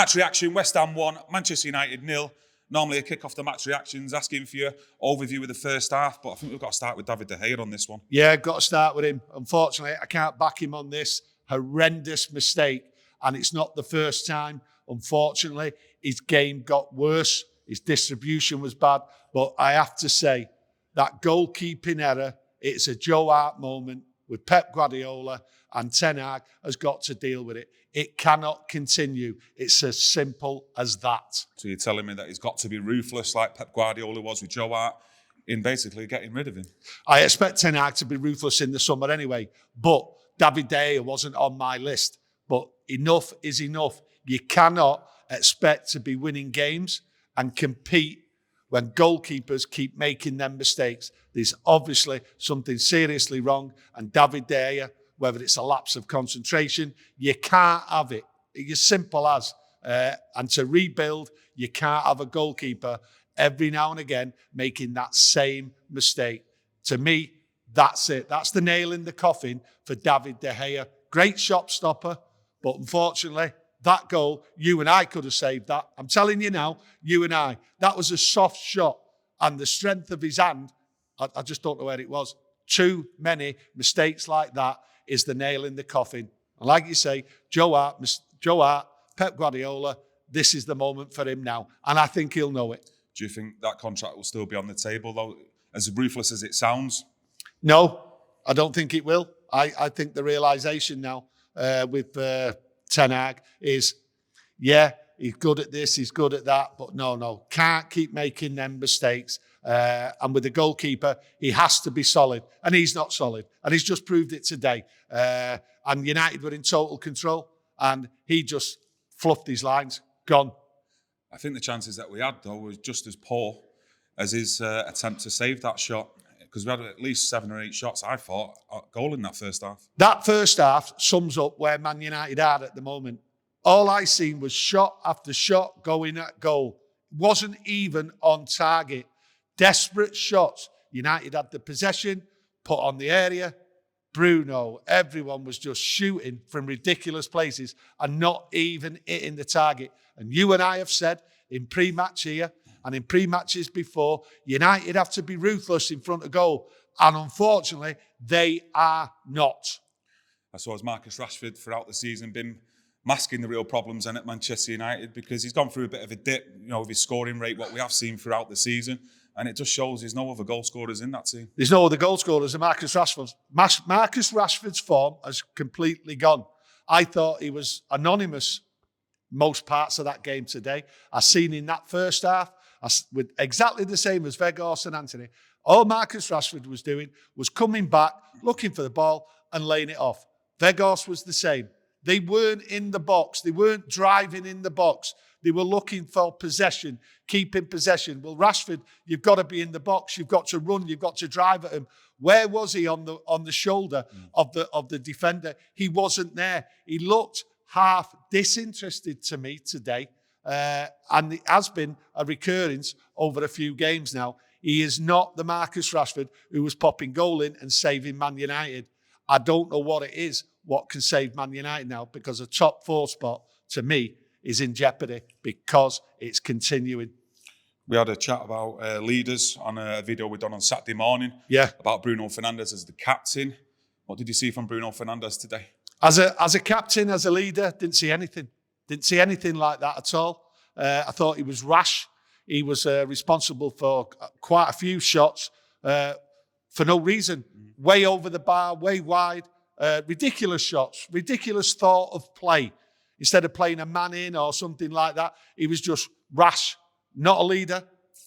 Match reaction, West Ham 1, Manchester United 0. Normally I kick off the match reactions, asking for your overview of the first half, but I think we've got to start with David De Gea on this one. Yeah, got to start with him. Unfortunately, I can't back him on this horrendous mistake, and it's not the first time. Unfortunately, his game got worse. His distribution was bad, but I have to say that goalkeeping error, it's a Joe Hart moment with Pep Guardiola, and Ten Hag has got to deal with it. It cannot continue. It's as simple as that. So you're telling me that he's got to be ruthless like Pep Guardiola was with Joe Hart in basically getting rid of him? I expect Ten Hag to be ruthless in the summer anyway, but David De Gea wasn't on my list. But enough is enough. You cannot expect to be winning games and compete when goalkeepers keep making them mistakes. There's obviously something seriously wrong, and David De Gea, whether it's a lapse of concentration, you can't have it. It's as simple as. And to rebuild, you can't have a goalkeeper every now and again making that same mistake. To me, that's it. That's the nail in the coffin for David De Gea. Great shot stopper, but unfortunately, that goal, you and I could have saved that. I'm telling you now, you and I. That was a soft shot, and the strength of his hand, I just don't know where it was. Too many mistakes like that is the nail in the coffin. And like you say, Joe Hart, Pep Guardiola, this is the moment for him now. And I think he'll know it. Do you think that contract will still be on the table, though, as ruthless as it sounds? No, I don't think it will. I think the realisation now with Ten Hag is, yeah, he's good at this, he's good at that, but no, can't keep making them mistakes. And with the goalkeeper, he has to be solid, and he's not solid, and he's just proved it today. And United were in total control, and he just fluffed his lines, gone. I think the chances that we had, though, was just as poor as his attempt to save that shot, because we had at least 7 or 8 shots, I thought, at goal in that first half. That first half sums up where Man United are at the moment. All I seen was shot after shot going at goal. Wasn't even on target. Desperate shots. United had the possession, put on the area. Bruno, everyone was just shooting from ridiculous places and not even hitting the target. And you and I have said in pre-match here and in pre-matches before, United have to be ruthless in front of goal. And unfortunately, they are not. I saw as Marcus Rashford throughout the season been masking the real problems in at Manchester United, because he's gone through a bit of a dip, with his scoring rate, what we have seen throughout the season. And it just shows there's no other goal scorers in that team. There's no other goal scorers than Marcus Rashford. Marcus Rashford's form has completely gone. I thought he was anonymous most parts of that game today. I seen in that first half, with exactly the same as Weghorst and Anthony, all Marcus Rashford was doing was coming back, looking for the ball and laying it off. Weghorst was the same. They weren't in the box. They weren't driving in the box. They were looking for possession, keeping possession. Well, Rashford, you've got to be in the box. You've got to run. You've got to drive at him. Where was he on the shoulder of the defender? He wasn't there. He looked half disinterested to me today, and it has been a recurrence over a few games now. He is not the Marcus Rashford who was popping goal in and saving Man United. I don't know what it is, what can save Man United now, because a top 4 spot, to me, is in jeopardy because it's continuing. We had a chat about leaders on a video we done on Saturday morning. Yeah. About Bruno Fernandes as the captain. What did you see from Bruno Fernandes today? As a captain, as a leader, didn't see anything. Didn't see anything like that at all. I thought he was rash. He was responsible for quite a few shots for no reason. Way over the bar, way wide. Ridiculous shots, ridiculous thought of play. Instead of playing a man in or something like that, he was just rash. Not a leader,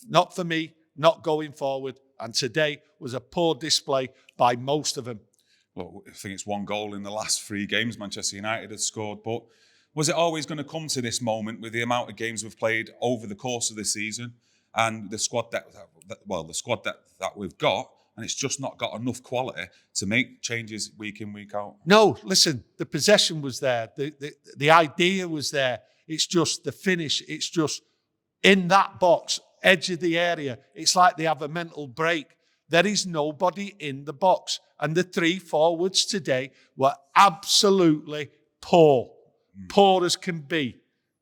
not for me, not going forward. And today was a poor display by most of them. Well, I think it's 1 goal in the last 3 games Manchester United has scored. But was it always going to come to this moment with the amount of games we've played over the course of the season and the squad depth that we've got? And it's just not got enough quality to make changes week in, week out. No, listen, the possession was there. The idea was there. It's just the finish. It's just in that box, edge of the area. It's like they have a mental break. There is nobody in the box. And the 3 forwards today were absolutely poor. Poor as can be.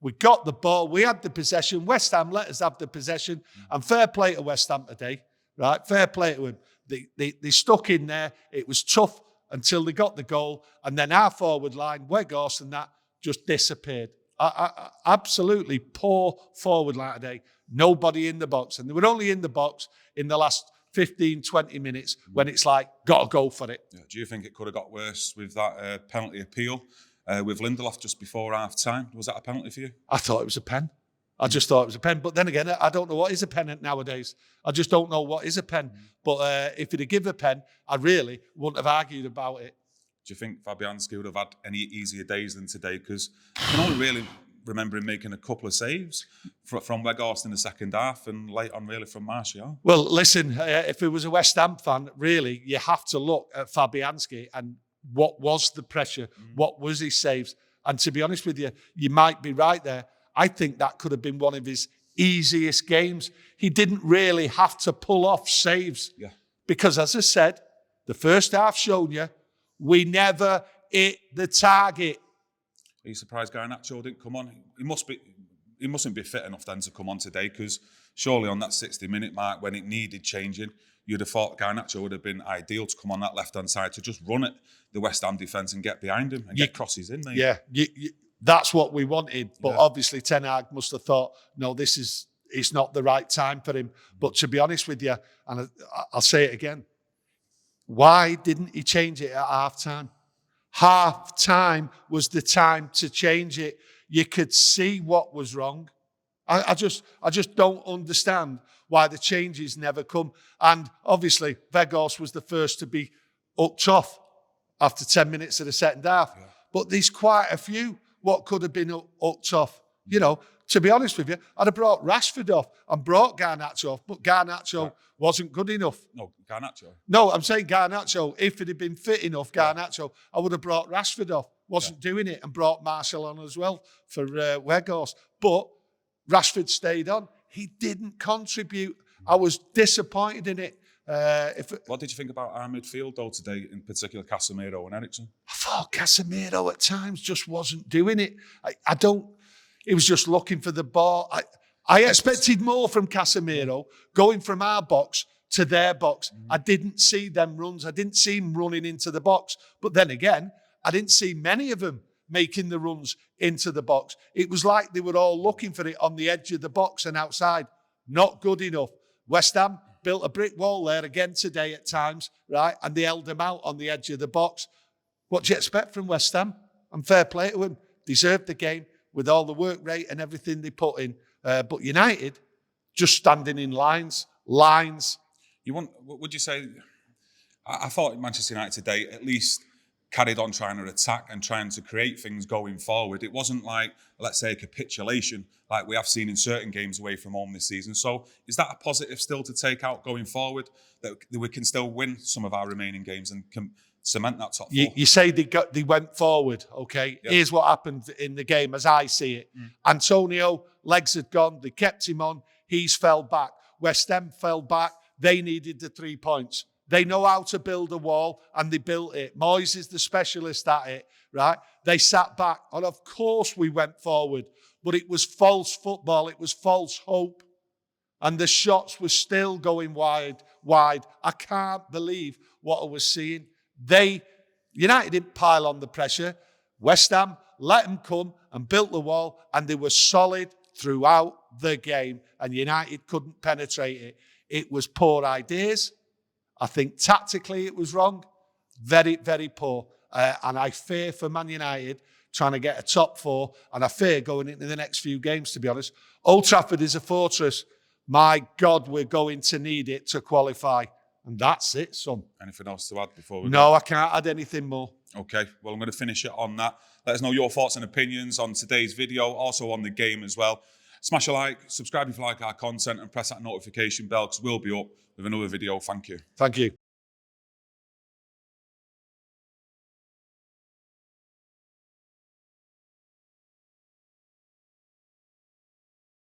We got the ball. We had the possession. West Ham let us have the possession. And fair play to West Ham today, right? Fair play to him. They stuck in there. It was tough until they got the goal. And then our forward line, Weghorst and that, just disappeared. Absolutely poor forward line today. Nobody in the box. And they were only in the box in the last 15, 20 minutes when it's like, got to go for it. Yeah. Do you think it could have got worse with that penalty appeal with Lindelof just before half-time? Was that a penalty for you? I thought it was a pen. I just thought it was a pen. But then again, I don't know what is a pen nowadays. I just don't know what is a pen. But if he'd give a pen, I really wouldn't have argued about it. Do you think Fabianski would have had any easier days than today? Because I can only really remember him making a couple of saves from Weghorst in the second half and late on really from Martial. Well, listen, if it was a West Ham fan, really, you have to look at Fabianski and what was the pressure, what was his saves. And to be honest with you, you might be right there. I think that could have been one of his easiest games. He didn't really have to pull off saves. Yeah. Because as I said, the first half showed you, we never hit the target. Are you surprised Garnacho didn't come on? He mustn't be fit enough then to come on today, because surely on that 60-minute mark when it needed changing, you'd have thought Garnacho would have been ideal to come on that left-hand side to just run at the West Ham defence and get behind him and get crosses in there. Yeah, that's what we wanted. But obviously Ten Hag must have thought, no, it's not the right time for him. But to be honest with you, and I'll say it again, why didn't he change it at half-time? Half-time was the time to change it. You could see what was wrong. I just don't understand why the changes never come. And obviously, Weghorst was the first to be hooked off after 10 minutes of the second half. Yeah. But there's quite a few what could have been hooked off. You know, to be honest with you, I'd have brought Rashford off and brought Garnacho off, but Garnacho wasn't good enough. No, Garnacho. No, I'm saying Garnacho. If it had been fit enough, Garnacho, I would have brought Rashford off. Wasn't doing it, and brought Martial on as well for Weghorst. But Rashford stayed on. He didn't contribute. I was disappointed in it. What did you think about our midfield, though, today, in particular Casemiro and Eriksen? I thought Casemiro at times just wasn't doing it. He was just looking for the ball. I expected more from Casemiro, going from our box to their box. I didn't see them runs. I didn't see him running into the box. But then again, I didn't see many of them making the runs into the box. It was like they were all looking for it on the edge of the box and outside. Not good enough. West Ham built a brick wall there again today at times, right? And they held them out on the edge of the box. What do you expect from West Ham? And fair play to them. Deserved the game with all the work rate and everything they put in. But United, just standing in lines. Would you say, I thought Manchester United today at least carried on trying to attack and trying to create things going forward. It wasn't like, let's say, a capitulation like we have seen in certain games away from home this season. So is that a positive still to take out going forward, that we can still win some of our remaining games and can cement that top four? You say they went forward, okay? Yeah. Here's what happened in the game as I see it. Antonio, legs had gone. They kept him on. He's fell back. West Ham fell back. They needed the 3 points. They know how to build a wall, and they built it. Moyes is the specialist at it, right? They sat back, and of course we went forward, but it was false football. It was false hope, and the shots were still going wide. I can't believe what I was seeing. United didn't pile on the pressure. West Ham let them come and built the wall, and they were solid throughout the game, and United couldn't penetrate it. It was poor ideas. I think tactically it was wrong. Very, very poor. And I fear for Man United trying to get a top four, and I fear going into the next few games, to be honest. Old Trafford is a fortress. My God, we're going to need it to qualify. And that's it, son. Anything else to add before we No, I can't add anything more. Okay, well, I'm going to finish it on that. Let us know your thoughts and opinions on today's video, also on the game as well. Smash a like, subscribe if you like our content, and press that notification bell because we'll be up with another video. Thank you. Thank you.